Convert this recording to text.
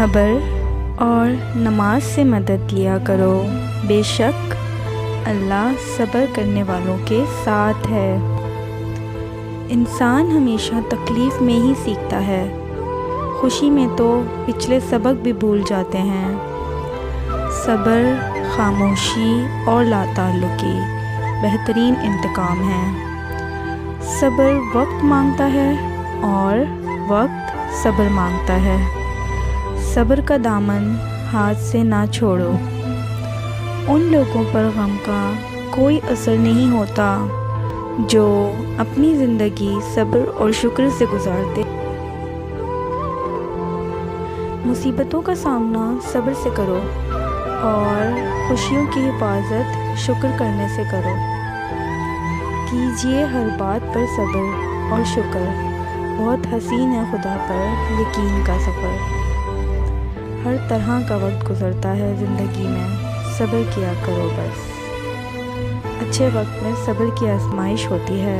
सब्र और नमाज से मदद लिया करो। बेशक अल्लाह सब्र करने वालों के साथ है। इंसान हमेशा तकलीफ़ में ही सीखता है। खुशी में तो पिछले सबक भी भूल जाते हैं। सब्र, खामोशी और लाताल्लुकी बेहतरीन इंतकाम है। सब्र वक्त मांगता है और वक्त सब्र मांगता है। सब्र का दामन हाथ से ना छोड़ो। उन लोगों पर गम का कोई असर नहीं होता जो अपनी ज़िंदगी सब्र और शुक्र से गुजारते। मुसीबतों का सामना सब्र से करो और खुशियों की हिफाजत शुक्र करने से करो। कीजिए हर बात पर सब्र और शुक्र, बहुत हसीन है खुदा पर यकीन का सफ़र। हर तरह का वक्त गुज़रता है ज़िंदगी में, सब्र किया करो बस। अच्छे वक्त में सब्र की आजमाइश होती है।